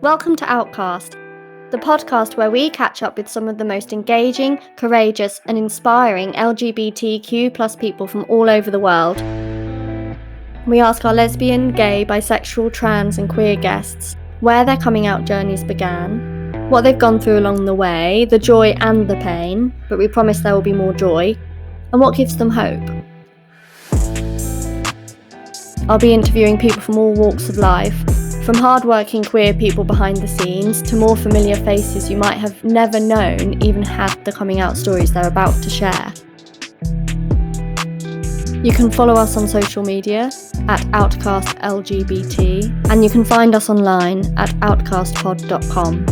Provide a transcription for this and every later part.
Welcome to Outcast, the podcast where we catch up with some of the most engaging, courageous, and inspiring LGBTQ plus people from all over the world. We ask our lesbian, gay, bisexual, trans, and queer guests where their coming out journeys began, what they've gone through along the way, the joy and the pain, but we promise there will be more joy, and what gives them hope. I'll be interviewing people from all walks of life, from hard-working queer people behind the scenes to more familiar faces you might have never known even had the coming out stories they're about to share. You can follow us on social media at OutcastLGBT, and you can find us online at outcastpod.com.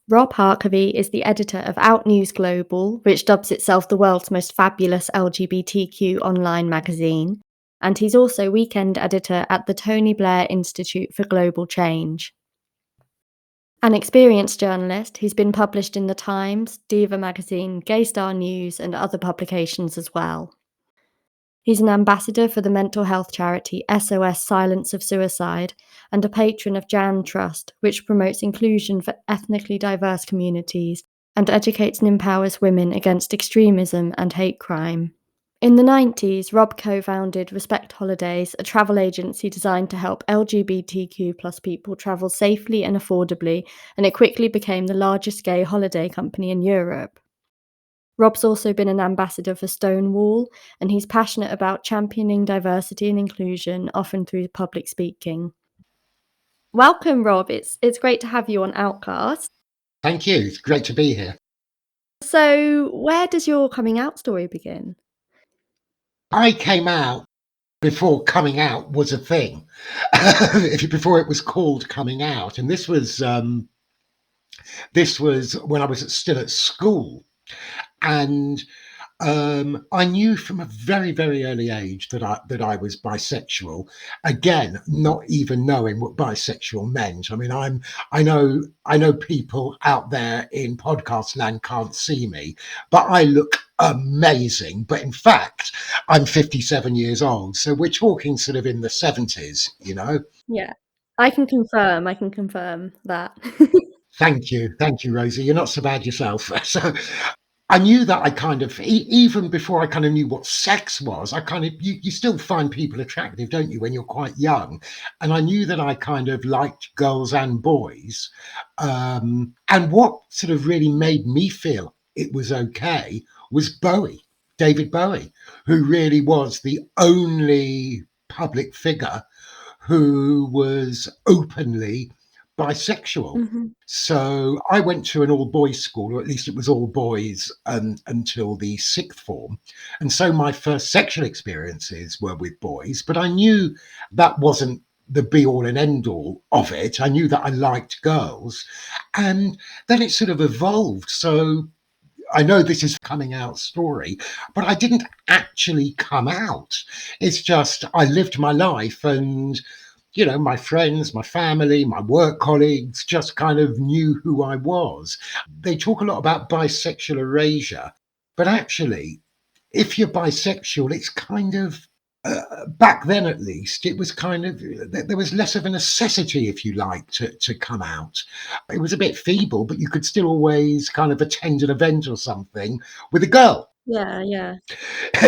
Rob Harkavy is the editor of OutNews Global, which dubs itself the world's most fabulous LGBTQ online magazine, and he's also weekend editor at the Tony Blair Institute for Global Change. An experienced journalist, he's been published in The Times, Diva magazine, Gay Star News, and other publications as well. He's an ambassador for the mental health charity SOS Silence of Suicide and a patron of Jan Trust, which promotes inclusion for ethnically diverse communities and educates and empowers women against extremism and hate crime. In the 90s, Rob co-founded Respect Holidays, a travel agency designed to help LGBTQ plus people travel safely and affordably, and it quickly became the largest gay holiday company in Europe. Rob's also been an ambassador for Stonewall, and he's passionate about championing diversity and inclusion, often through public speaking. Welcome, Rob. It's great to have you on Outcast. Thank you. It's great to be here. So, where does your coming out story begin? I came out before coming out was a thing, before it was called coming out, and this was when I was still at school, and I knew from a very, very early age that I was bisexual. Again, not even knowing what bisexual meant. I mean, I know people out there in podcast land can't see me, but I look amazing. But in fact, I'm 57 years old, so we're talking sort of in the 70s, you know. Yeah, I can confirm that. Thank you, Rosie. You're not so bad yourself. So I knew that I kind of, even before I kind of knew what sex was, I kind of, you still find people attractive, don't you, when you're quite young? And I knew that I kind of liked girls and boys. And what sort of really made me feel it was okay was Bowie, David Bowie, who really was the only public figure who was openly bisexual. Mm-hmm. So I went to an all boys school, or at least it was all boys until the sixth form. And so my first sexual experiences were with boys, but I knew that wasn't the be all and end all of it. I knew that I liked girls. And then it sort of evolved. So I know this is a coming out story, but I didn't actually come out. It's just I lived my life, and you know, my friends, my family, my work colleagues just kind of knew who I was. They talk a lot about bisexual erasure, but actually, if you're bisexual, it's kind of back then, at least, it was kind of there was less of a necessity, if you like, to come out. It was a bit feeble, but you could still always kind of attend an event or something with a girl. Yeah.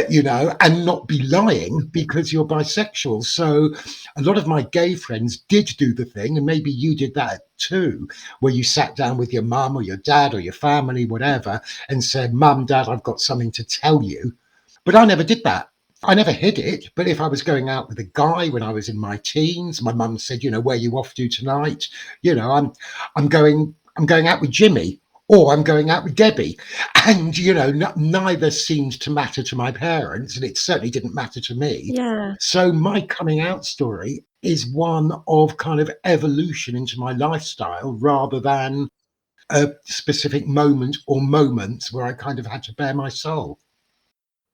You know, and not be lying because you're bisexual. So a lot of my gay friends did do the thing, and maybe you did that too, where you sat down with your mum or your dad or your family, whatever, and said, "Mum, Dad, I've got something to tell you." But I never did that. I never hid it. But if I was going out with a guy when I was in my teens, my mum said, "You know, where are you off to tonight?" You know, I'm going out with Jimmy, or I'm going out with Debbie. And, you know, neither seemed to matter to my parents, and it certainly didn't matter to me. Yeah. So my coming out story is one of kind of evolution into my lifestyle rather than a specific moment or moments where I kind of had to bare my soul.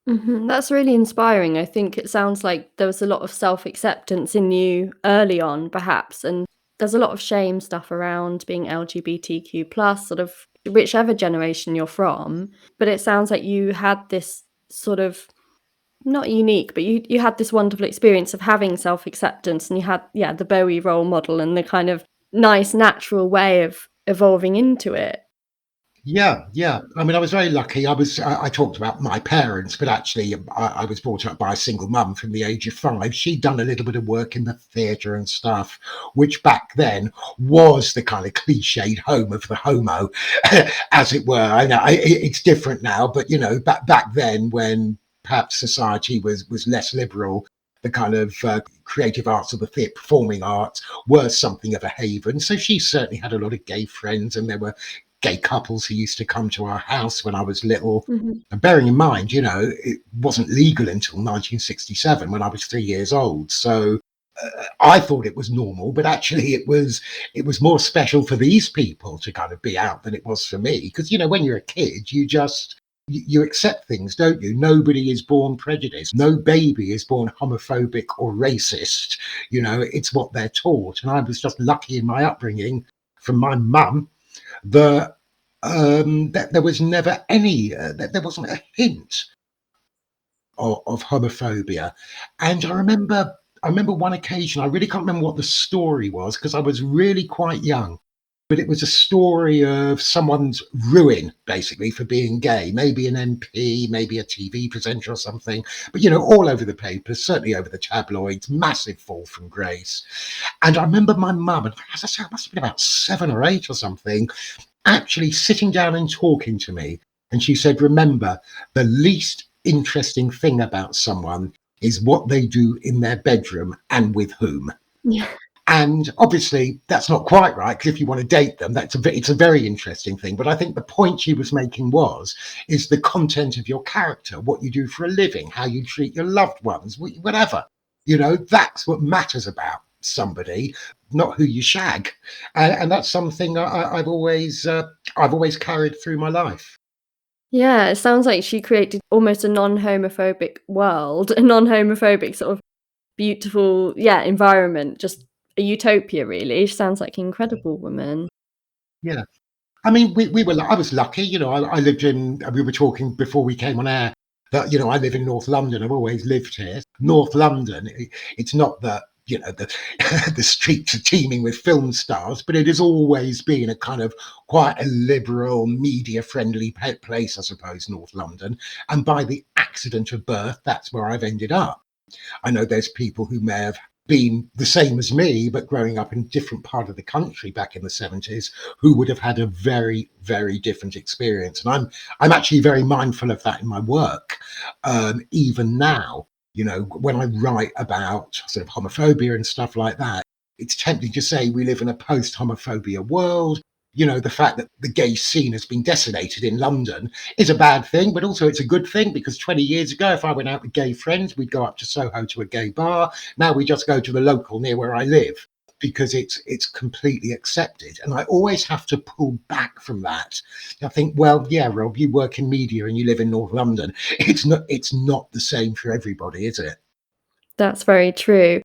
Mm-hmm. That's really inspiring. I think it sounds like there was a lot of self-acceptance in you early on, perhaps, and there's a lot of shame stuff around being LGBTQ plus, sort of whichever generation you're from. But it sounds like you had this sort of not unique, but you had this wonderful experience of having self-acceptance, and you had, yeah, the Bowie role model and the kind of nice natural way of evolving into it. Yeah, yeah. I mean, I was very lucky. I talked about my parents, but actually, I was brought up by a single mum from the age of 5. She'd done a little bit of work in the theatre and stuff, which back then was the kind of cliched home of the homo, as it were. I know it's different now, but back then when perhaps society was less liberal, the kind of creative arts or the theatre performing arts were something of a haven. So she certainly had a lot of gay friends, and there were gay couples who used to come to our house when I was little. Mhm. And bearing in mind, it wasn't legal until 1967 when I was 3 years old. So I thought it was normal, but actually it was more special for these people to kind of be out than it was for me. Because when you're a kid, you accept things, don't you? Nobody is born prejudiced. No baby is born homophobic or racist. It's what they're taught. And I was just lucky in my upbringing from my mum that that there was never any that there wasn't a hint of homophobia. And I remember one occasion, I really can't remember what the story was because I was really quite young, but it was a story of someone's ruin basically for being gay, maybe an MP, maybe a TV presenter or something, but all over the papers, certainly over the tabloids, massive fall from grace. And I remember my mum, and as I say, I must have been about 7 or 8 or something, actually sitting down and talking to me. And she said, remember, the least interesting thing about someone is what they do in their bedroom and with whom. Yeah. And obviously, that's not quite right because if you want to date them, it's a very interesting thing. But I think the point she was making is the content of your character, what you do for a living, how you treat your loved ones, whatever. That's what matters about somebody, not who you shag. And that's something I've always carried through my life. Yeah, it sounds like she created almost a non-homophobic world, a non-homophobic sort of beautiful, yeah, environment, just a utopia really. She sounds like an incredible woman. Yeah. I mean, I was lucky, I lived we were talking before we came on air that, I live in North London. I've always lived here. North London, it's not that, the, the streets are teeming with film stars, but it has always been a kind of quite a liberal, media friendly place, I suppose, North London. And by the accident of birth, that's where I've ended up. I know there's people who may have been the same as me, but growing up in a different part of the country back in the 70s, who would have had a very, very different experience. And I'm actually very mindful of that in my work. Even now, when I write about sort of homophobia and stuff like that, it's tempting to say we live in a post homophobia world. The fact that the gay scene has been decimated in London is a bad thing, but also it's a good thing because 20 years ago, if I went out with gay friends, we'd go up to Soho to a gay bar. Now we just go to the local near where I live because it's completely accepted. And I always have to pull back from that. I think, well, yeah, Rob, you work in media and you live in North London. It's not the same for everybody, is it? That's very true.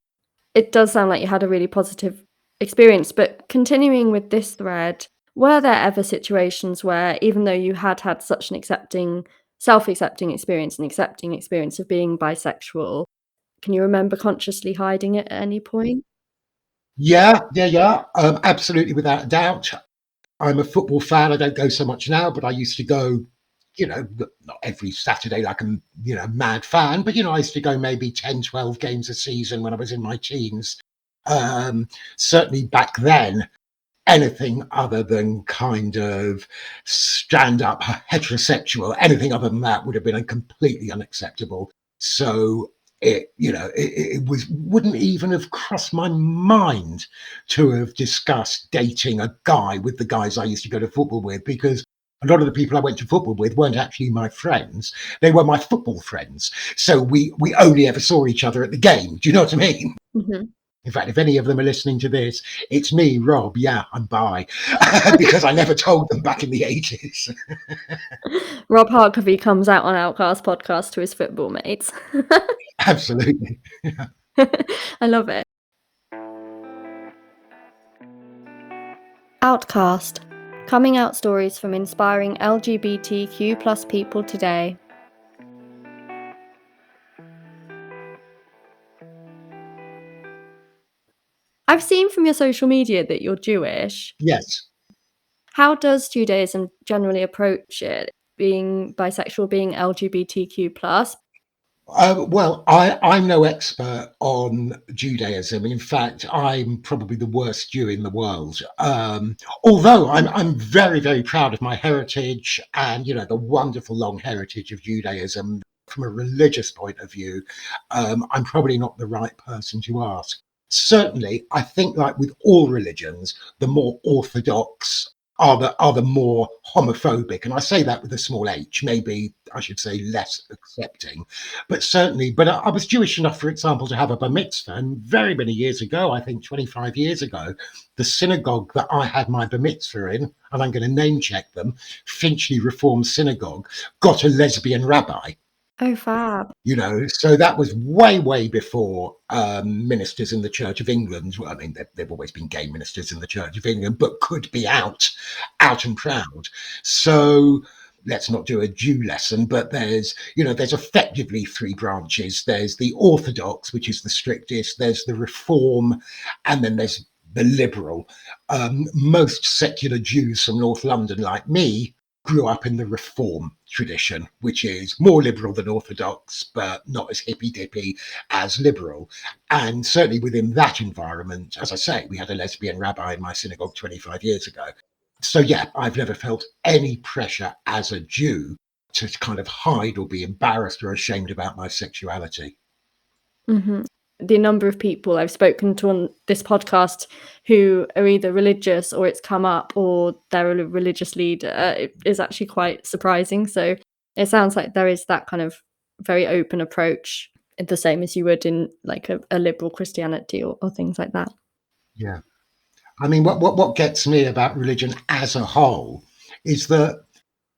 It does sound like you had a really positive experience, but continuing with this thread, were there ever situations where even though you had had such an self-accepting experience and accepting experience of being bisexual, can you remember consciously hiding it at any point? Yeah, yeah, yeah. Absolutely, without a doubt. I'm a football fan. I don't go so much now, but I used to go, not every Saturday like a mad fan, but I used to go maybe 10, 12 games a season when I was in my teens. Um, Certainly back then, anything other than kind of stand up heterosexual, anything other than that would have been completely unacceptable. So it wouldn't even have crossed my mind to have discussed dating a guy with the guys I used to go to football with because a lot of the people I went to football with weren't actually my friends. They were my football friends. So we only ever saw each other at the game. Do you know what I mean? Mhm. In fact, if any of them are listening to this, it's me, Rob. Yeah, I'm bi because I never told them back in the 80s. Rob Harkavy comes out on Outcast podcast to his football mates. Absolutely. I love it. Outcast. Coming out stories from inspiring LGBTQ plus people today. I've seen from your social media that you're Jewish. Yes. How does Judaism generally approach it, being bisexual, being LGBTQ+? Well, I'm no expert on Judaism. In fact, I'm probably the worst Jew in the world. Although I'm very, very proud of my heritage and, the wonderful long heritage of Judaism. From a religious point of view, I'm probably not the right person to ask. Certainly, I think, like with all religions, the more orthodox are the more homophobic, and I say that with a small h. Maybe I should say less accepting, but certainly. But I was Jewish enough, for example, to have a bar mitzvah, and very many years ago, I think 25 years ago, the synagogue that I had my bar mitzvah in, and I'm going to name check them, Finchley Reformed Synagogue, got a lesbian rabbi. Oh, fab. So that was way, way before ministers in the Church of England. Well, I mean, there've always been gay ministers in the Church of England, but could be out and proud. So let's not do a Jew lesson, but there's effectively three branches. There's the Orthodox, which is the strictest. There's the Reform, and then there's the liberal. Most secular Jews from North London, like me, grew up in the Reform tradition, which is more liberal than Orthodox, but not as hippy dippy as liberal. And certainly within that environment, as I say, we had a lesbian rabbi in my synagogue 25 years ago. So, yeah, I've never felt any pressure as a Jew to kind of hide or be embarrassed or ashamed about my sexuality. Mhm. The number of people I've spoken to on this podcast who are either religious or it's come up or they're a religious leader is actually quite surprising. So it sounds like there is that kind of very open approach, the same as you would in like a liberal Christianity or things like that. Yeah. I mean, what gets me about religion as a whole is that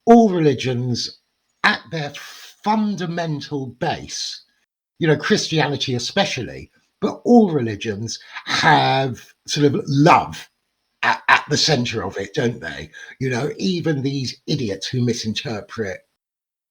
all religions, at their fundamental base, Christianity especially, but all religions have sort of love at the center of it, don't they? Even these idiots who misinterpret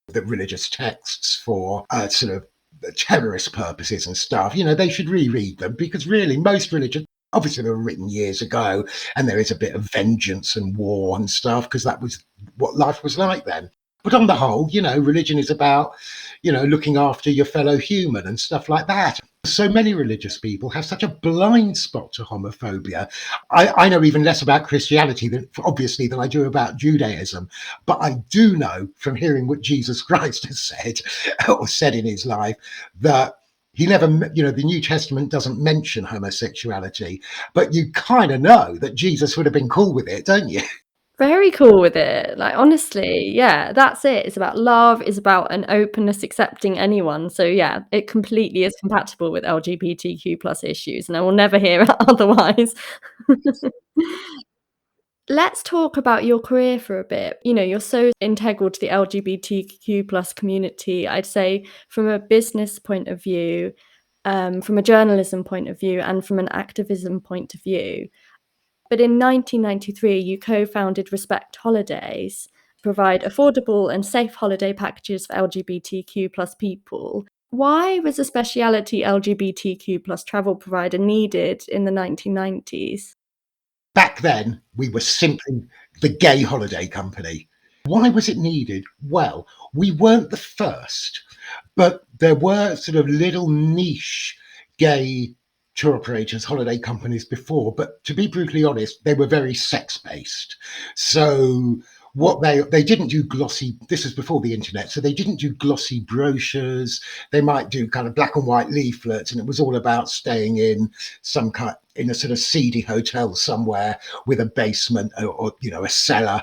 the religious texts for sort of terrorist purposes and stuff, they should reread them, because really most religions, obviously they were written years ago, and there is a bit of vengeance and war and stuff because that was what life was like then. But on the whole, religion is about, looking after your fellow human and stuff like that. So many religious people have such a blind spot to homophobia. I know even less about Christianity obviously than I do about Judaism, but I do know from hearing what Jesus Christ has said or said in his life that he never, the New Testament doesn't mention homosexuality, but you kind of know that Jesus would have been cool with it, don't you? Very cool with it. Like, honestly, yeah, that's it. It's about love, it's about an openness, accepting anyone. So yeah, it completely is compatible with LGBTQ plus issues, and I will never hear otherwise. Let's talk about your career for a bit. You're so integral to the LGBTQ plus community. I'd say from a business point of view, from a journalism point of view, and from an activism point of view. But in 1993, you co-founded Respect Holidays to provide affordable and safe holiday packages for LGBTQ plus people. Why was a speciality LGBTQ plus travel provider needed in the 1990s? Back then, we were simply the gay holiday company. Why was it needed? Well, we weren't the first, but there were sort of little niche gay tour operators, holiday companies before. But to be brutally honest, they were very sex based. So what they didn't do glossy, this was before the internet, so they didn't do glossy brochures. They might do kind of black and white leaflets, and it was all about staying in some kind in a sort of seedy hotel somewhere with a basement, or a cellar,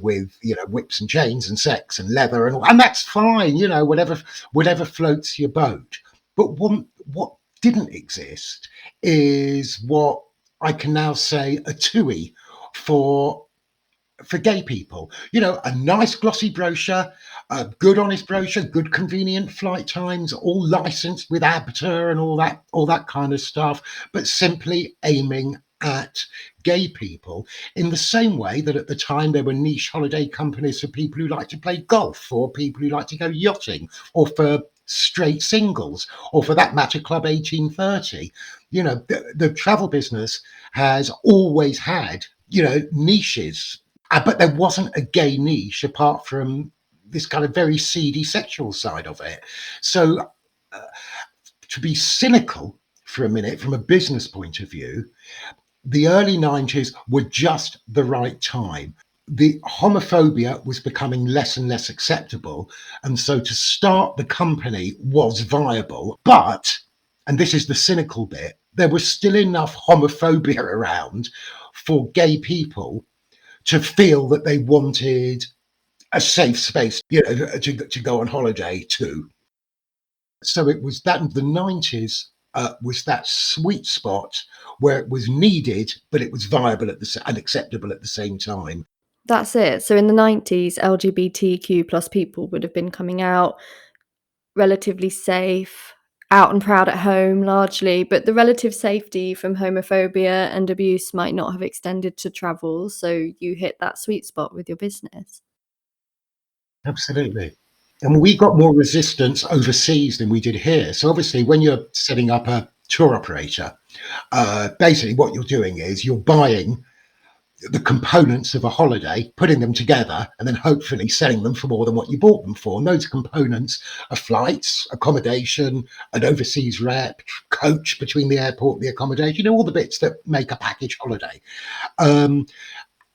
with whips and chains and sex and leather, and that's fine, whatever floats your boat. But what didn't exist is what I can now say a TUI for gay people. A nice glossy brochure, a good honest brochure, good convenient flight times, all licensed with ABTA and all that kind of stuff, but simply aiming at gay people, in the same way that at the time there were niche holiday companies for people who like to play golf, or people who like to go yachting, or for straight singles, or for that matter, Club 1830. The travel business has always had, niches, but there wasn't a gay niche apart from this kind of very seedy sexual side of it. So, uh, to be cynical for a minute from a business point of view, the early 90s were just the right time. The homophobia was becoming less and less acceptable. And so to start the company was viable. But, and this is the cynical bit, there was still enough homophobia around for gay people to feel that they wanted a safe space, to go on holiday to. So it was that the 90s was that sweet spot where it was needed, but it was viable and acceptable at the same time. That's it. So in the 90s, LGBTQ plus people would have been coming out relatively safe, out and proud at home largely, but the relative safety from homophobia and abuse might not have extended to travel, so you hit that sweet spot with your business. Absolutely. And we got more resistance overseas than we did here. So obviously, when you're setting up a tour operator, basically what you're doing is you're buying the components of a holiday, putting them together, and then hopefully selling them for more than what you bought them for. And those components are flights, accommodation, an overseas rep, coach between the airport and the accommodation, all the bits that make a package holiday. Um,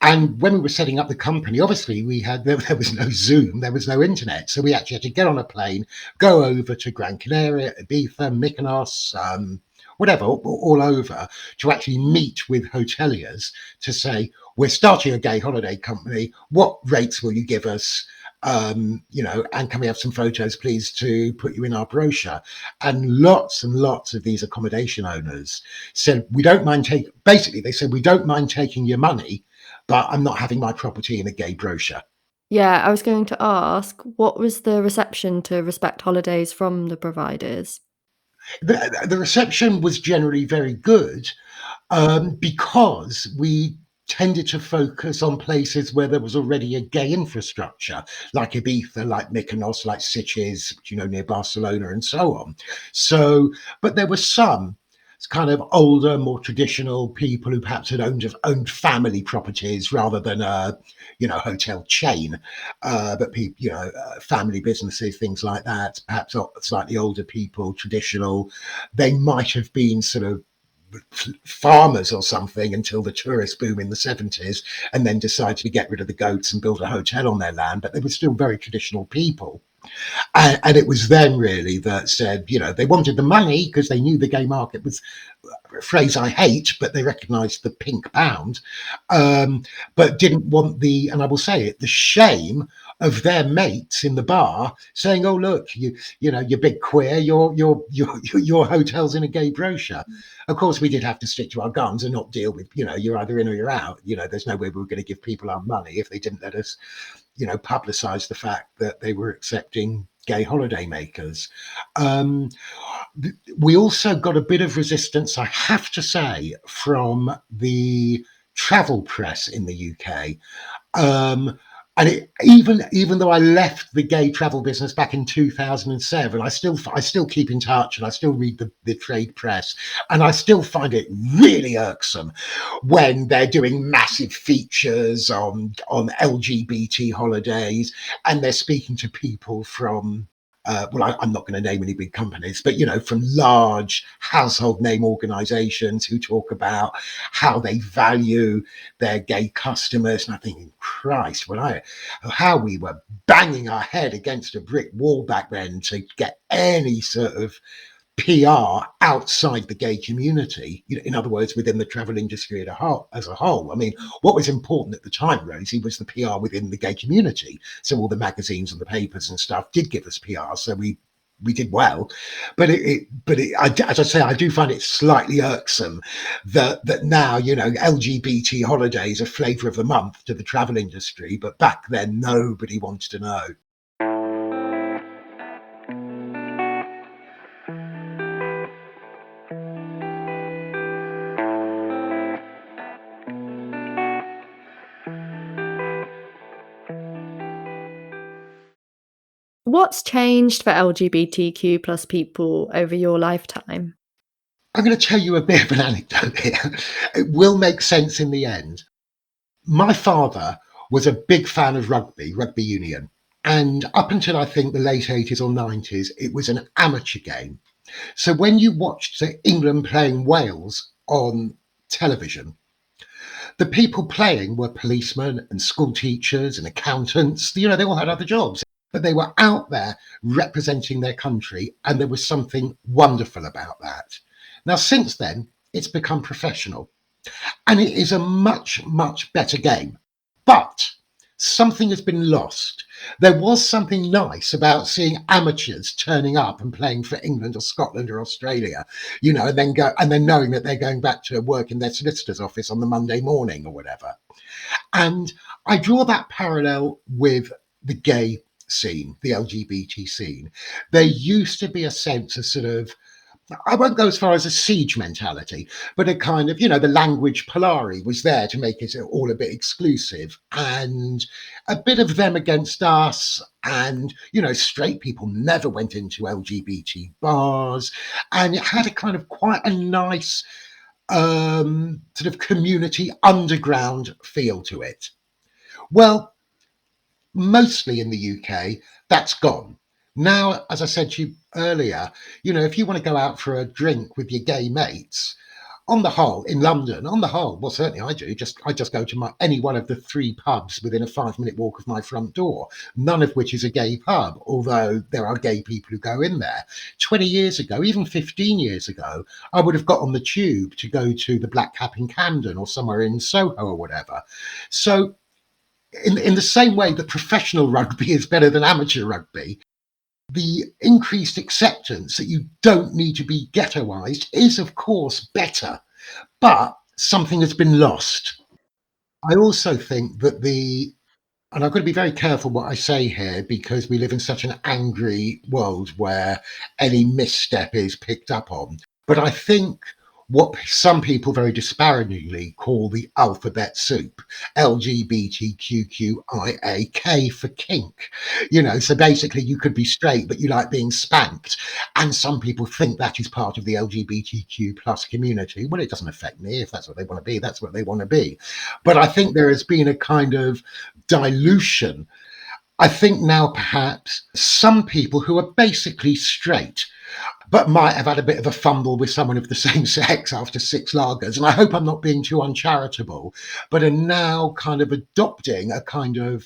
and when we were setting up the company, obviously there was no Zoom, there was no internet, so we actually had to get on a plane, go over to Gran Canaria, Ibiza, Mykonos, whatever, all over, to actually meet with hoteliers to say, we're starting a gay holiday company. What rates will you give us? And can we have some photos, please, to put you in our brochure? And lots of these accommodation owners said, we don't mind taking. Basically, they said, we don't mind taking your money, but I'm not having my property in a gay brochure. Yeah, I was going to ask, what was the reception to Respect Holidays from the providers? The reception was generally very good, because we tended to focus on places where there was already a gay infrastructure, like Ibiza, like Mykonos, like Sitges, near Barcelona, and so on. So, but there were some kind of older, more traditional people who perhaps had owned family properties rather than a, hotel chain, but people, family businesses, things like that. Perhaps slightly older people, traditional. They might have been sort of farmers or something until the tourist boom in the 70s, and then decided to get rid of the goats and build a hotel on their land. But they were still very traditional people. And it was them really that said, they wanted the money because they knew the gay market was a phrase I hate, but they recognized the pink pound, but didn't want and I will say it, the shame of their mates in the bar saying, "Oh, look, you're big queer, your hotel's in a gay brochure." Of course, we did have to stick to our guns and not deal with, you're either in or you're out. There's no way we were going to give people our money if they didn't let us, publicize the fact that they were accepting gay holiday makers. Um, we also got a bit of resistance, I have to say, from the travel press in the UK. Um, and even though I left the gay travel business back in 2007, I still keep in touch and I still read the trade press, and I still find it really irksome when they're doing massive features on LGBT holidays, and they're speaking to people from I'm not going to name any big companies, but from large household name organizations who talk about how they value their gay customers. And I'm thinking, Christ, how we were banging our head against a brick wall back then to get any sort of PR outside the gay community, in other words, within the travel industry as a whole. I mean, what was important at the time, Rosie, was the PR within the gay community. So all the magazines and the papers and stuff did give us PR. So we did well, but as I say, I do find it slightly irksome that now, LGBT holidays are flavour of the month to the travel industry, but back then nobody wanted to know. What's changed for LGBTQ plus people over your lifetime? I'm going to tell you a bit of an anecdote here. It will make sense in the end. My father was a big fan of rugby union. And up until I think the late 80s or 90s, it was an amateur game. So when you watched England playing Wales on television, the people playing were policemen and school teachers and accountants. They all had other jobs, but they were out there representing their country. And there was something wonderful about that. Now, since then, it's become professional and it is a much, much better game. But something has been lost. There was something nice about seeing amateurs turning up and playing for England or Scotland or Australia, and then knowing that they're going back to work in their solicitor's office on the Monday morning or whatever. And I draw that parallel with the gay scene, the LGBT scene. There used to be a sense of sort of, I won't go as far as a siege mentality, but a kind of, the language polari was there to make it all a bit exclusive and a bit of them against us. And, straight people never went into LGBT bars. And it had a kind of quite a nice sort of community underground feel to it. Well, mostly in the UK, that's gone. Now, as I said to you earlier, if you want to go out for a drink with your gay mates, on the whole, in London, on the whole, well, certainly I do. I just go to any one of the three pubs within a 5-minute walk of my front door. None of which is a gay pub, although there are gay people who go in there. 20 years ago, even 15 years ago, I would have got on the tube to go to the Black Cap in Camden or somewhere in Soho or whatever. So in the same way that professional rugby is better than amateur rugby, the increased acceptance that you don't need to be ghettoized is, of course, better, but something has been lost. I also think that and I've got to be very careful what I say here because we live in such an angry world where any misstep is picked up on. But I think what some people very disparagingly call the alphabet soup, LGBTQIA for kink. So basically you could be straight, but you like being spanked. And some people think that is part of the LGBTQ plus community. Well, it doesn't affect me. If that's what they want to be, that's what they want to be. But I think there has been a kind of dilution. I think now perhaps some people who are basically straight but might have had a bit of a fumble with someone of the same sex after 6 lagers. And I hope I'm not being too uncharitable, but are now kind of adopting a kind of,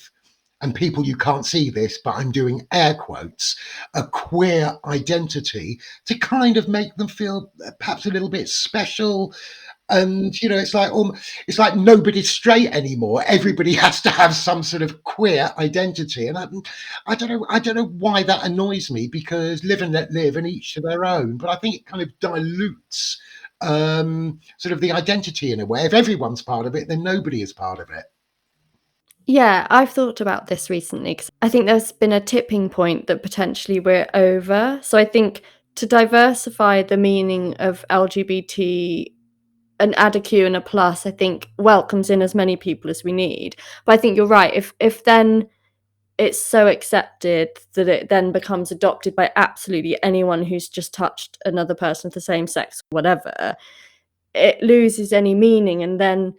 and people, you can't see this, but I'm doing air quotes, a queer identity to kind of make them feel perhaps a little bit special. And it's like nobody's straight anymore. Everybody has to have some sort of queer identity, and I don't know why that annoys me because live and let live, and each to their own. But I think it kind of dilutes sort of the identity in a way. If everyone's part of it, then nobody is part of it. Yeah, I've thought about this recently because I think there's been a tipping point that potentially we're over. So I think to diversify the meaning of LGBT and add a Q and a plus, I think welcomes in as many people as we need. But I think you're right. If then it's so accepted that it then becomes adopted by absolutely anyone who's just touched another person of the same sex, whatever, it loses any meaning, and then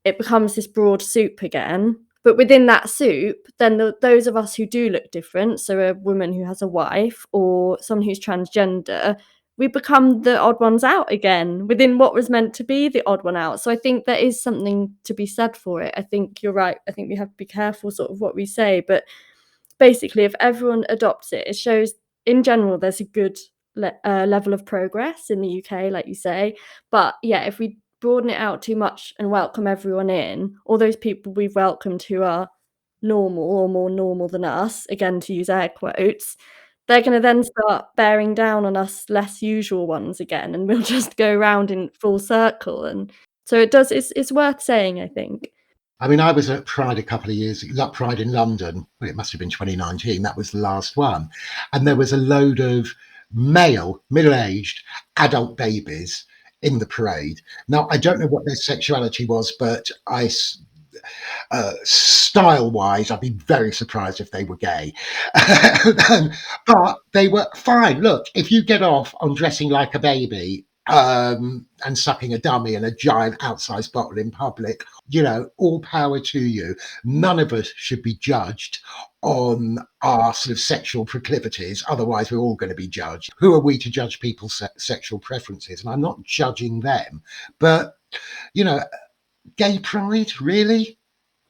it becomes this broad soup again. But within that soup, then those of us who do look different, so a woman who has a wife or someone who's transgender, we become the odd ones out again within what was meant to be the odd one out. So I think there is something to be said for it. I think you're right. I think we have to be careful sort of what we say. But basically, if everyone adopts it, it shows in general there's a good level of progress in the UK, like you say. But yeah, if we broaden it out too much and welcome everyone in, all those people we've welcomed who are normal or more normal than us, again to use air quotes, they're going to then start bearing down on us less usual ones again, and we'll just go around in full circle. And so it's worth saying, I think. I mean, I was at Pride a couple of years ago, Pride in London. Well, it must have been 2019. That was the last one. And there was a load of male, middle aged adult babies in the parade. Now, I don't know what their sexuality was, but style wise, I'd be very surprised if they were gay. Um, but they were fine. Look, if you get off on dressing like a baby, and sucking a dummy and a giant outsized bottle in public, all power to you. None of us should be judged on our sort of sexual proclivities. Otherwise, we're all going to be judged. Who are we to judge people's sexual preferences? And I'm not judging them, but you know, gay pride, really?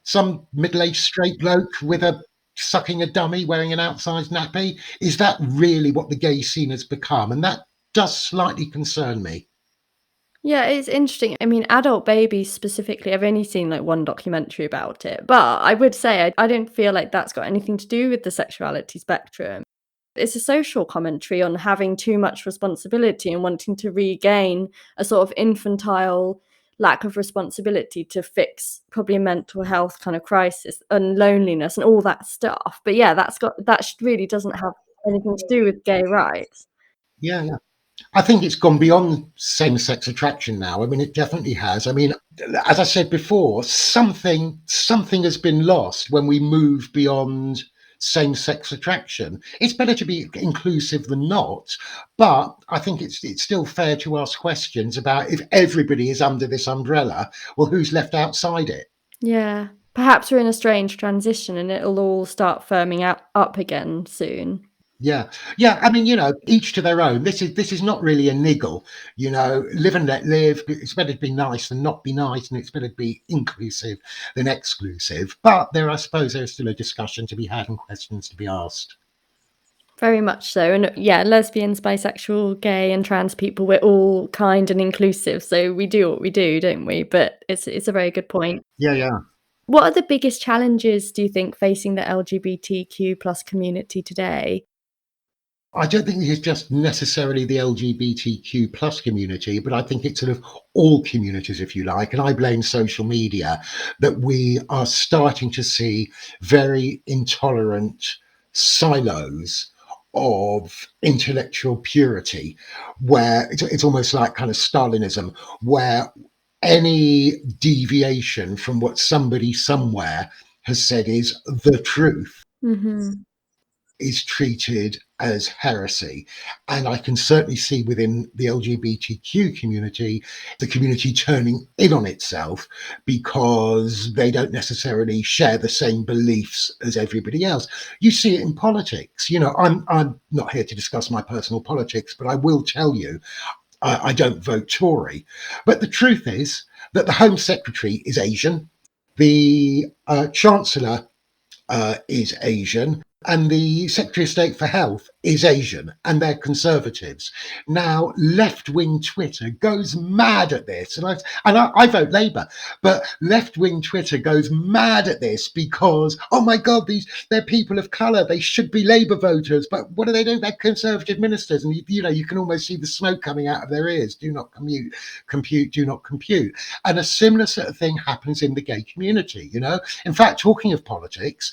Some middle-aged straight bloke with a sucking a dummy wearing an outsized nappy? Is that really what the gay scene has become? And that does slightly concern me. Yeah, it's interesting. I mean, adult babies specifically, I've only seen like one documentary about it, but I would say I don't feel like that's got anything to do with the sexuality spectrum. It's a social commentary on having too much responsibility and wanting to regain a sort of infantile lack of responsibility to fix probably a mental health kind of crisis and loneliness and all that stuff. But yeah, really doesn't have anything to do with gay rights. Yeah, yeah. I think it's gone beyond same-sex attraction now. I mean, it definitely has. I mean, as I said before, something has been lost when we move beyond same-sex attraction. It's better to be inclusive than not, but I think it's still fair to ask questions about if everybody is under this umbrella, well, who's left outside it? Yeah. Perhaps we're in a strange transition and it'll all start firming out up again soon. Yeah, yeah. I mean, each to their own. This is not really a niggle. Live and let live. It's better to be nice than not be nice, and it's better to be inclusive than exclusive. But I suppose, there's still a discussion to be had and questions to be asked. Very much so. And yeah, lesbians, bisexual, gay, and trans people, we're all kind and inclusive. So we do what we do, don't we? But it's a very good point. Yeah, yeah. What are the biggest challenges, do you think, facing the LGBTQ plus community today? I don't think it's just necessarily the LGBTQ plus community, but I think it's sort of all communities, if you like. And I blame social media that we are starting to see very intolerant silos of intellectual purity, where it's almost like kind of Stalinism, where any deviation from what somebody somewhere has said is the truth Mhm. is treated as heresy. And I can certainly see within the LGBTQ community, the community turning in on itself because they don't necessarily share the same beliefs as everybody else. You see it in politics. I'm not here to discuss my personal politics, but I will tell you, I don't vote Tory. But the truth is that the Home Secretary is Asian, the Chancellor is Asian, and the Secretary of State for Health is Asian, and they're conservatives. Now, left wing Twitter goes mad at this, and I vote Labour, but left wing Twitter goes mad at this because, oh my God, they're people of colour, they should be Labour voters, but what do? They're Conservative ministers, and you can almost see the smoke coming out of their ears. Do not compute, do not compute. And a similar sort of thing happens in the gay community. In fact, talking of politics,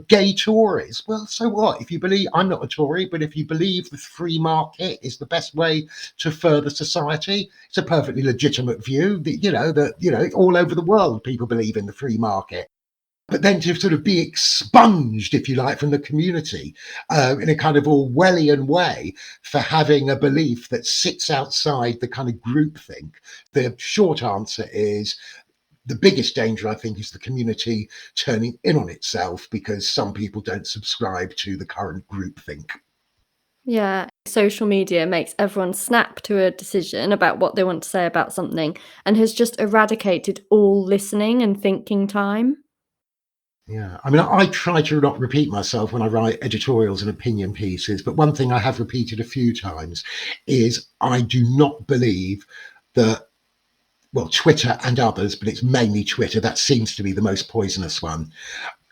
gay Tories. Well, so what? If you believe, I'm not a Tory, but if you believe the free market is the best way to further society, it's a perfectly legitimate view that all over the world, people believe in the free market. But then to sort of be expunged, if you like, from the community in a kind of Orwellian way for having a belief that sits outside the kind of groupthink, the short answer is the biggest danger, I think, is the community turning in on itself because some people don't subscribe to the current groupthink. Yeah, social media makes everyone snap to a decision about what they want to say about something and has just eradicated all listening and thinking time. Yeah, I mean, I try to not repeat myself when I write editorials and opinion pieces, but one thing I have repeated a few times is I do not believe that, well, Twitter and others, but it's mainly Twitter, that seems to be the most poisonous one,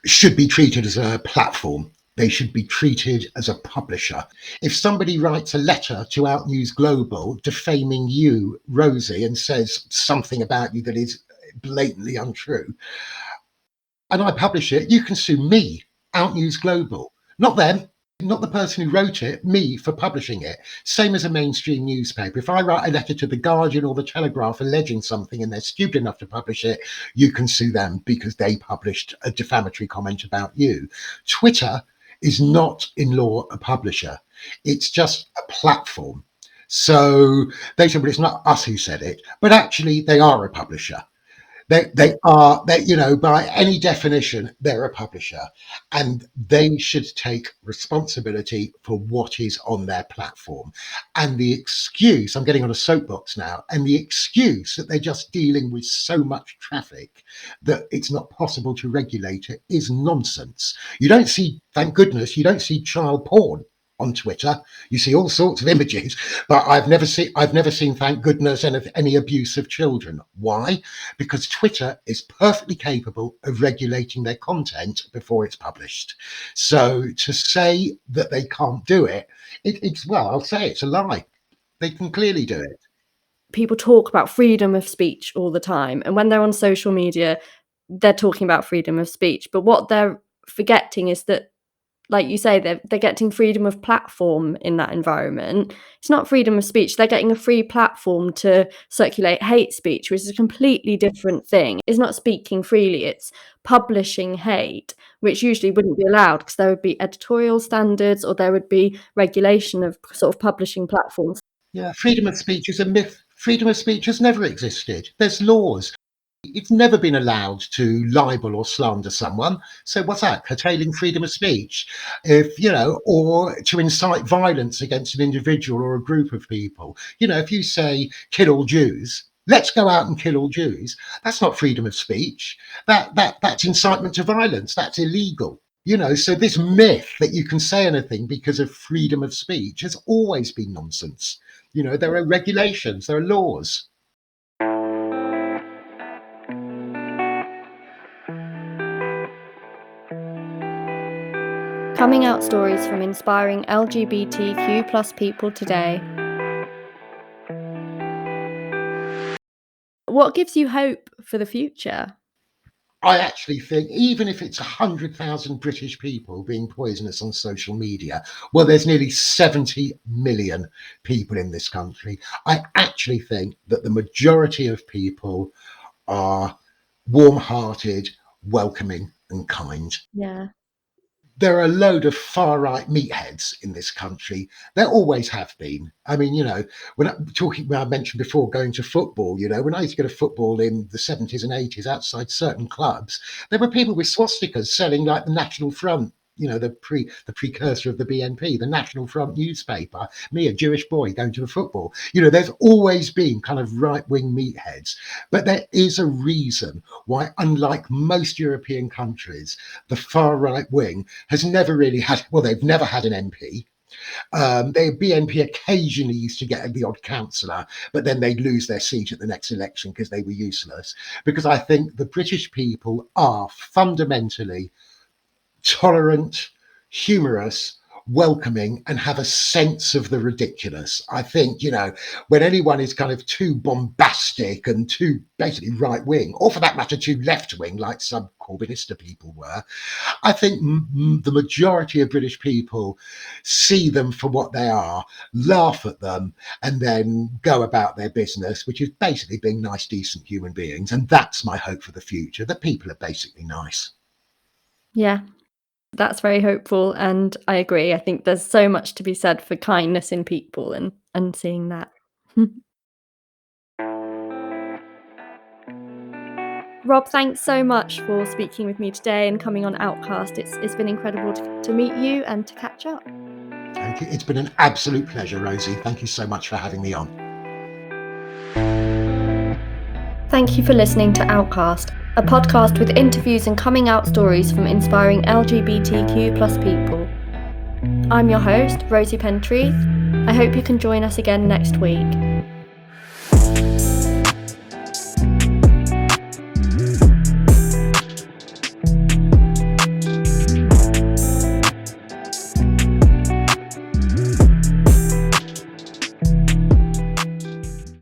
should be treated as a platform. They should be treated as a publisher. If somebody writes a letter to OutNews Global defaming you, Rosie, and says something about you that is blatantly untrue, and I publish it, you can sue me, OutNews Global, not them. Not the person who wrote it, me for publishing it. Same as a mainstream newspaper. If I write a letter to the Guardian or the Telegraph alleging something and they're stupid enough to publish it, you can sue them because they published a defamatory comment about you. Twitter is not in law a publisher. It's just a platform. So they said, well, it's not us who said it, but actually they are a publisher. They by any definition, they're a publisher, and they should take responsibility for what is on their platform. And the excuse, I'm getting on a soapbox now, and the excuse that they're just dealing with so much traffic that it's not possible to regulate it is nonsense. You don't see, thank goodness, you don't see child porn on Twitter. You see all sorts of images, but I've never seen, thank goodness, any abuse of children. Why? Because Twitter is perfectly capable of regulating their content before it's published. So to say that they can't do it, it's well, I'll say it's a lie. They can clearly do it. People talk about freedom of speech all the time, and when they're on social media, they're talking about freedom of speech. But what they're forgetting is that, like you say, they're getting freedom of platform in that environment. It's not freedom of speech. They're getting a free platform to circulate hate speech, which is a completely different thing. It's not speaking freely, it's publishing hate, which usually wouldn't be allowed because there would be editorial standards or there would be regulation of sort of publishing platforms. Yeah, freedom of speech is a myth. Freedom of speech has never existed. There's laws. It's never been allowed to libel or slander someone. So what's that? Curtailing freedom of speech, or to incite violence against an individual or a group of people. If you say kill all Jews, let's go out and kill all Jews. That's not freedom of speech. That's incitement to violence. That's illegal. So this myth that you can say anything because of freedom of speech has always been nonsense. There are regulations, there are laws. Coming out stories from inspiring LGBTQ plus people today. What gives you hope for the future? I actually think even if it's 100,000 British people being poisonous on social media, well, there's nearly 70 million people in this country. I actually think that the majority of people are warm-hearted, welcoming and kind. Yeah. There are a load of far-right meatheads in this country. There always have been. I mean, when I mentioned before going to football, when I used to go to football in the 70s and 80s outside certain clubs, there were people with swastikas selling like the National Front, the precursor of the BNP, the National Front newspaper, me, a Jewish boy going to the football. There's always been kind of right-wing meatheads. But there is a reason why, unlike most European countries, the far right wing has never really had, well, they've never had an MP. The BNP occasionally used to get the odd councillor, but then they'd lose their seat at the next election because they were useless. Because I think the British people are fundamentally tolerant, humorous, welcoming, and have a sense of the ridiculous. I think, when anyone is kind of too bombastic and too basically right wing, or for that matter, too left wing, like some Corbynista people were, I think the majority of British people see them for what they are, laugh at them, and then go about their business, which is basically being nice, decent human beings. And that's my hope for the future, that people are basically nice. Yeah. That's very hopeful, and I agree. I think there's so much to be said for kindness in people and seeing that. Rob, thanks so much for speaking with me today and coming on Outcast. It's been incredible to meet you and to catch up. Thank you. It's been an absolute pleasure, Rosie. Thank you so much for having me on. Thank you for listening to Outcast, a podcast with interviews and coming out stories from inspiring LGBTQ plus people. I'm your host, Rosie Pentreath. I hope you can join us again next week.